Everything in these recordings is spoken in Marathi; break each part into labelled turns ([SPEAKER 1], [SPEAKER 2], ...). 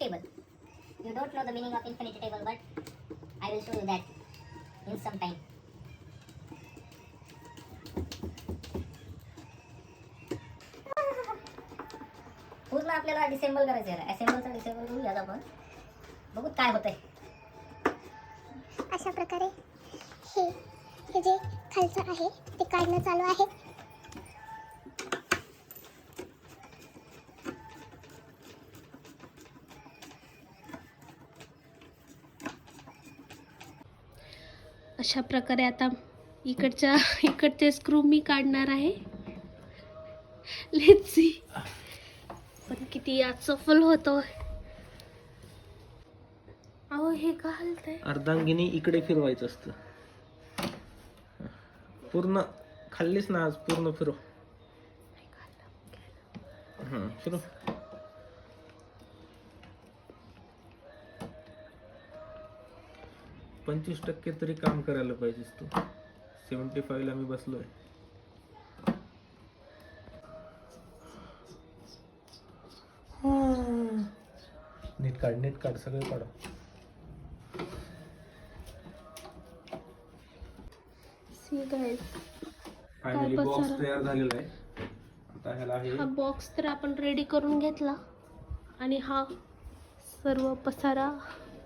[SPEAKER 1] table. You don't know the meaning of infinity table, but I will show you that in some time. पूर्ण आपल्याला डिसेंबल करायचं आहे. असेंबलचा डिसेंबल करू यात आपण बघू काय होतंय.
[SPEAKER 2] अशा प्रकारे हे जे खालचं आहे ते काढणं चालू आहे.
[SPEAKER 3] अशा प्रकारे आता इकडचे स्क्रू मी काढणार आहे. लेट्स सी पण किती यात सफल होतो. अहो हे का हलतंय?
[SPEAKER 4] अर्धांगिनी इकडे फिरवायचं असतं. पूर्ण खाल्लीस ना आज, पूर्ण फिरव. फिरव. %25 तरी काम करायला पाहिजेस तू. 75 ला मी बसलोय. नीट काढ सगळं काढ.
[SPEAKER 3] सी गाइस,
[SPEAKER 4] फायनली बॉक्स तयार झालेला आहे. आता ह्याला
[SPEAKER 3] हा बॉक्स तर आपण रेडी करून घेतला आणि हा सर्व पसारा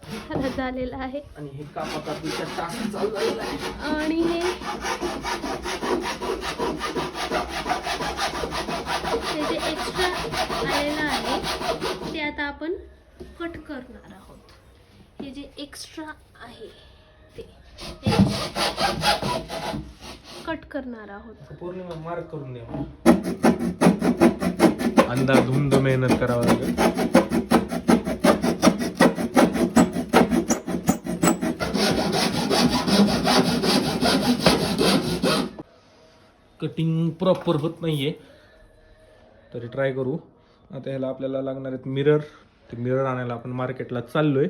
[SPEAKER 3] ह्याला झालेला आहे.
[SPEAKER 4] आणि हे कापाकापीचा टास्क चालू झालेला आहे.
[SPEAKER 3] आणि हे जे एक्स्ट्रा आलेलं आहे ते आता आपण कट करणार आहोत. हे जे एक्स्ट्रा आहे ते कट करणार आहोत.
[SPEAKER 4] पौर्णिमा मार्क करून दे. अंधाधुंद मेहनत करावं लागेल. कटिंग प्रॉपर होत नाहीये तरी ट्राय करू. आता ह्याला आपल्याला लागणार आहेत मिरर. ते मिरर आणायला आपण मार्केटला चाललोय.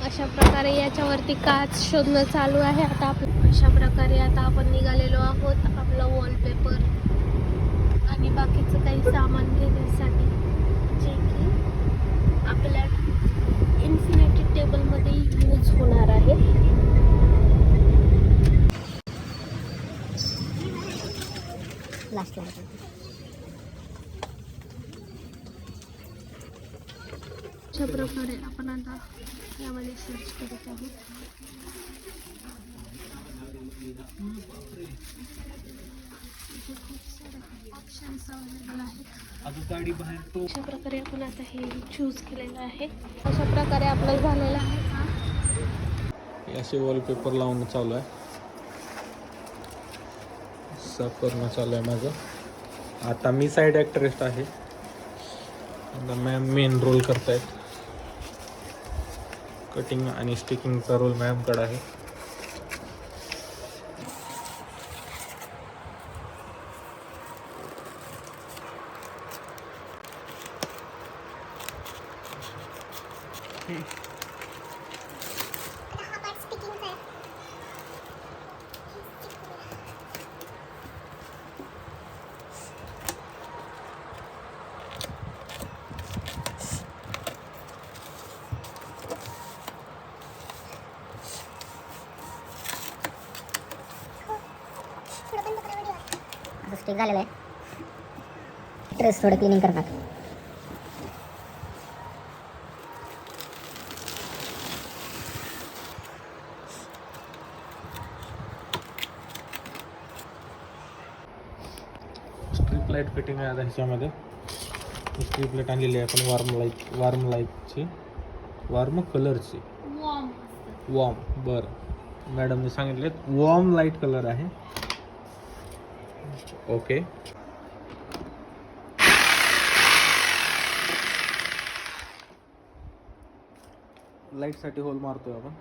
[SPEAKER 3] अशा प्रकारे याच्यावरती काच शोधणं चालू आहे. आता अशा प्रकारे आता आपण निघालेलो आहोत आपला वॉलपेपर आणि बाकीचं काही सामान घेण्यासाठी, जे की आपल्या इन्फिनिटी टेबलमध्ये यूज होणार आहे.
[SPEAKER 1] लास्टला
[SPEAKER 3] अशा प्रकारे आपण आता यामध्ये सर्च करत आहोत. खूप सारे ऑप्शन्स अवेलेबल आहेत. अशा प्रकारे आपण आता हे चूज केलेलं आहे. अशा प्रकारे आपलं झालेलं आहे.
[SPEAKER 4] असे वॉलपेपर लावणं चालू आहे. साफ करणं चालू आहे माझं. आता मी साईड ॲक्ट्रेस आहे. आता मॅम मेन रोल करतायत. कटिंग आणि स्टिकिंगचा रोल मॅमकडे आहे.
[SPEAKER 2] हा पार्ट स्टिकिंगचा आहे. थोडं बंद करा व्हिडिओ.
[SPEAKER 1] आता स्टिक झालेलं आहे. ड्रेस थोडं क्लिनिंग करतात.
[SPEAKER 4] स्ट्रीप लाईट फिटिंग आहे आता ह्याच्यामध्ये. स्ट्रीप लाईट आणलेली आहे आपण वार्म कलरची. वॉर्म बरं मॅडमने सांगितले वॉर्म लाईट कलर आहे. ओके. लाईटसाठी होल मारतोय आपण.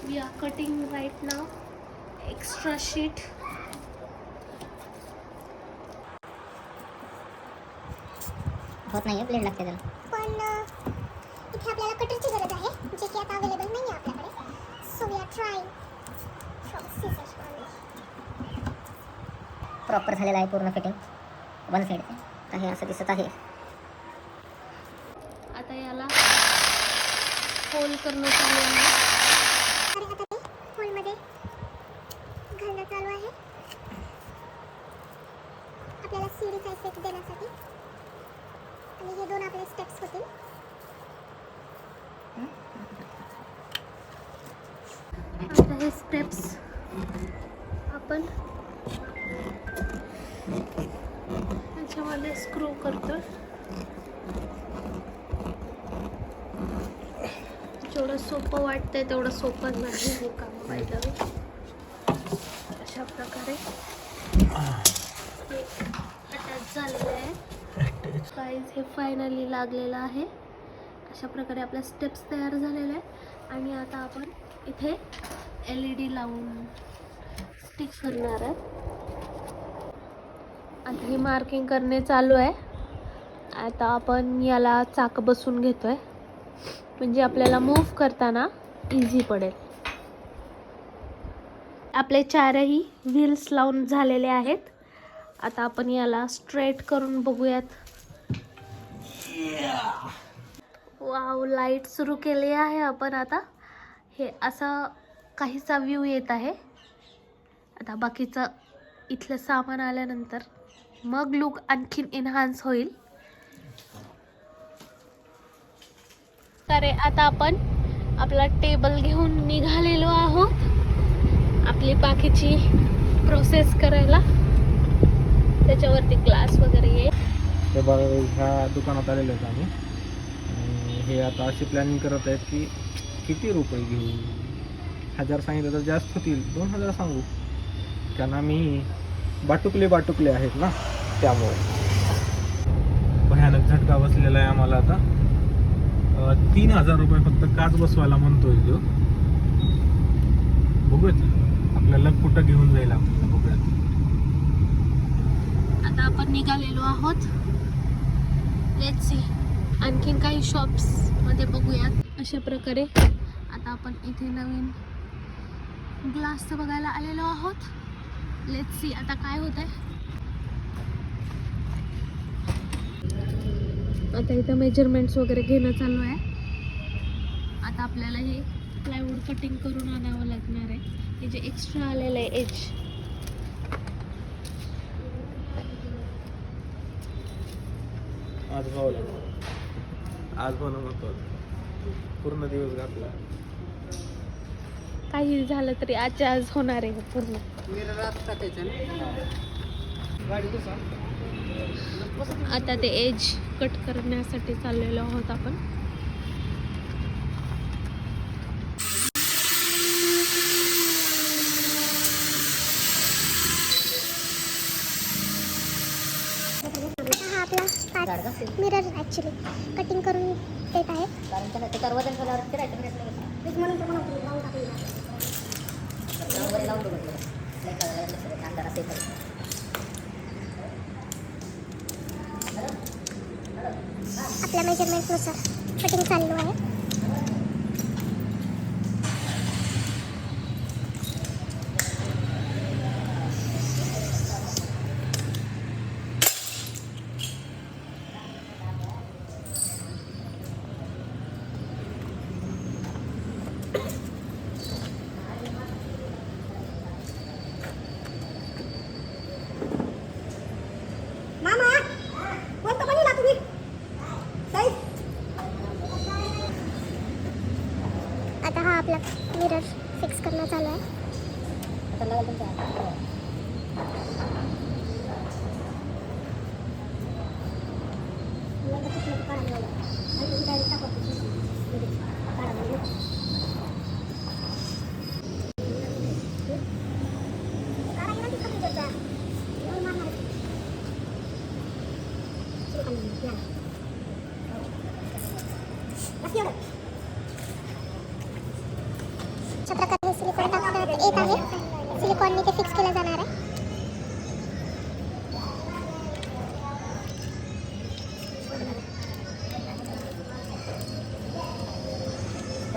[SPEAKER 3] We are cutting right now extra sheet.
[SPEAKER 1] होत नाही, ब्लेड लागते त्याला.
[SPEAKER 2] पण इथे आपल्याला कटरची गरज आहे, जे की आता अवेलेबल नाही आहे आपल्याकडे. So we are trying from scissors only.
[SPEAKER 1] Proper झालेलं आहे पूर्ण फिटिंग वन साईड. तर हे असं दिसत आहे.
[SPEAKER 3] आता याला होल करणं चालू आहे.
[SPEAKER 2] तर आता ते होलमध्ये घालणं चालू आहे आपल्याला सीडीचा इफेक्ट देण्यासाठी. आणि हे 2 आपले स्टेप्स होतील.
[SPEAKER 3] आता हे स्टेप्स आपण याच्यामध्ये स्क्रू करतो. जेवढं सोपं वाटतंय तेवढं सोपं नाही हे काम पाहिजे. अशा प्रकारे हे अटॅच झालेलं आहे. साईज हे फायनली लागलेलं आहे. अशा प्रकारे आपल्या स्टेप्स तयार झालेल्या आहे. आणि आता आपण इथे LED लावून स्टिक करणार आहे. आता ही मार्किंग करणे चालू आहे. आता आपण याला चाक बसून घेतोय म्हणजे आपल्याला मूव्ह करताना इझी पडेल. आपले 4ही व्हील्स लावून झालेले आहेत. आता आपण याला स्ट्रेट करून बघूयात. वाव, लाईट सुरू केली आहे आपण. आता हे असा काहीसा व्ह्यू येत आहे. आता बाकीचं इथलं सामान आल्यानंतर मग लुक आणखीन एनहान्स होईल. तर आता आपण आपला टेबल घेऊन निघालेलो आहोत आपली बाकीची प्रोसेस करायला. त्याच्यावरती ग्लास वगैरे येईल.
[SPEAKER 4] ते बघा, ह्या दुकानात आलेलो आहेत आम्ही. आणि हे आता अशी प्लॅनिंग करत आहेत की किती रुपये घेऊ. 1000 सांगितलं तर जास्त होतील. 2000 सांगू, कारण आम्ही बाटुकले आहेत ना, त्यामुळे भयानक झटका बसलेला आहे आम्हाला. आता 3000 रुपये फक्त काच बसवायला म्हणतोय तो. बघूयात आपल्याला कुठं घेऊन जाईल आपल्याला. बघूयात.
[SPEAKER 3] आता आपण निघालेलो आहोत. लेट्स सी आणखीन काही शॉप्स मध्ये बघूयात. अशा प्रकारे आता आपण इथे नवीन ग्लास बघायला आलेलो आहोत. लेट्स सी आता काय होत आहे. आता इथं मेजरमेंट्स वगैरे घेणं चालू आहे. आता आपल्याला हे प्लायवूड कटिंग करून आणावं लागणार आहे. हे जे एक्स्ट्रा आलेलं आहे एज.
[SPEAKER 4] आज भावला, आज बनवतो. पूर्ण दिवस घातला.
[SPEAKER 3] काही झालं तरी आज होणार आहे पूर्ण. आता ते एज कट करण्यासाठी चाललेलो आहोत आपण.
[SPEAKER 2] हा आपला पार्ट मिरर ॲक्च्युली कटिंग करून देत आहे.
[SPEAKER 1] कारण त्याच्यावर वजन ठेवल्यावर फिरायचं म्हणून तर लावून बघितलं. अंधार असेल
[SPEAKER 2] आपल्या मेजरमेंटनुसार कटिंग चालू आहे. आता हा आपला मिरर फिक्स करणं चालू आहे. अशा प्रकारे सिलिकॉन टाकण्यात येत आहे. सिलिकॉनने ते फिक्स केलं जाणार आहे.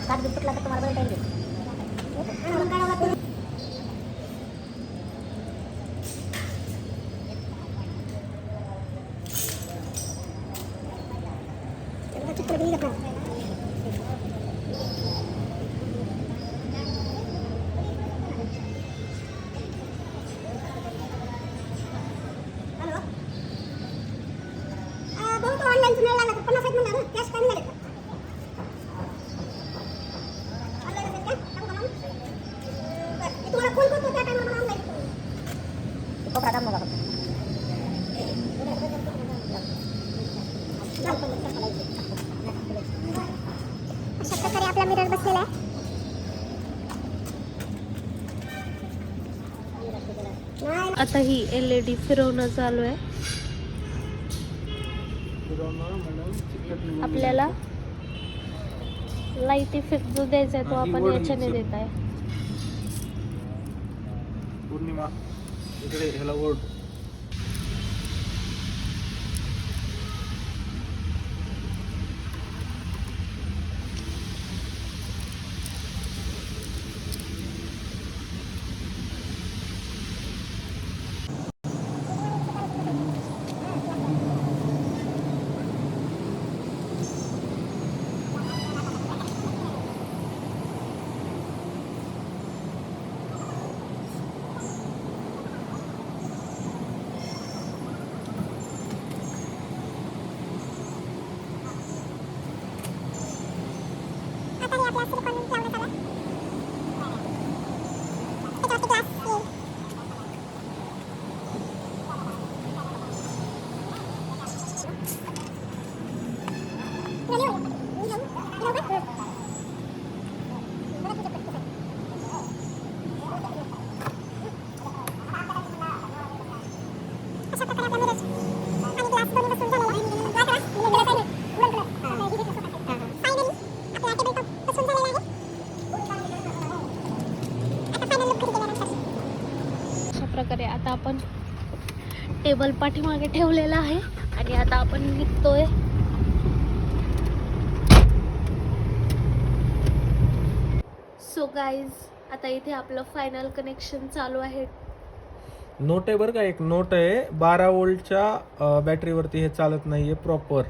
[SPEAKER 1] काच बिस्कुटला तर तुम्हाला बरं टाईम देईल. मोकळा दाब नका फक्त.
[SPEAKER 2] अशा प्रकारे आपला मिरर बसलेला आहे.
[SPEAKER 3] आता ही LED फिरवणं चालू आहे. आपल्याला लाईट इफेक्ट जो द्यायचा आहे तो आपण याच्याने देत आहे.
[SPEAKER 4] पूर्णिमा इकडे ह्याला ओढ.
[SPEAKER 2] आता हे आपला सिलिकॉन लावण्यात आला. त्याच्यावरती ग्लास येईल. अशा प्रकारे आपला मिरर आणि ग्लास दोन्ही बसून झालेला आहे. फायनली आपला टेबल टॉप बसून झालेला आहे. आता फायनल लुक घरी गेल्यानंतर
[SPEAKER 3] अशा प्रकारे आता आपण टेबल पाठीमागे ठेवलेला आहे आणि आता आपण निघतोय. सो गाईज, आता इथे आपलं फायनल कनेक्शन चालू आहे.
[SPEAKER 4] नोट आहे बरं का, एक नोट आहे. 12 वोल्टच्या बॅटरीवरती हे चालत नाही आहे प्रॉपर.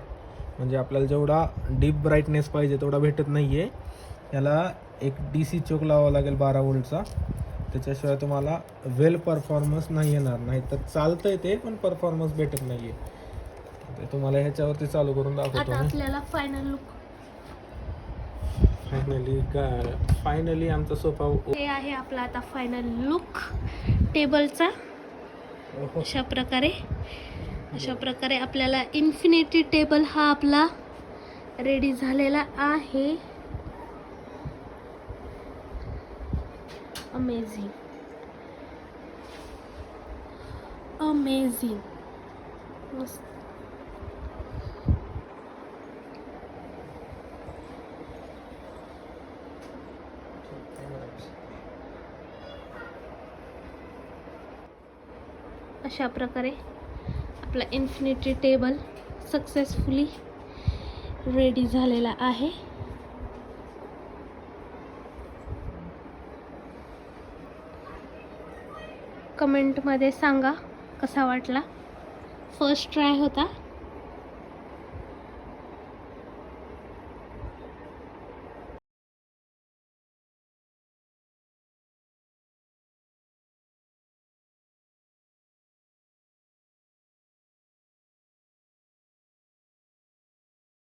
[SPEAKER 4] म्हणजे आपल्याला जेवढा डीप ब्राईटनेस पाहिजे तेवढा भेटत नाही आहे. याला एक DC चोक लावावा लागेल 12 वोल्टचा. त्याच्याशिवाय तुम्हाला वेल परफॉर्मन्स नाही येणार. नाही तर चालतं आहे ते, पण परफॉर्मन्स भेटत नाही आहे. ते तुम्हाला ह्याच्यावरती चालू करून दाखवतो.
[SPEAKER 3] आता आपल्याला फायनल लुक
[SPEAKER 4] फायनली आमचा सोफा
[SPEAKER 3] हे आहे आपला आता फायनल लुक टेबलचा. अशा प्रकारे आपल्याला इन्फिनिटी टेबल हा आपला रेडी झालेला आहे. अमेझिंग मस्त. अशा प्रकारे आपला इन्फिनिटी टेबल सक्सेसफुली रेडी झालेला आहे. कमेंटमध्ये सांगा कसा वाटला. फर्स्ट ट्राय होता.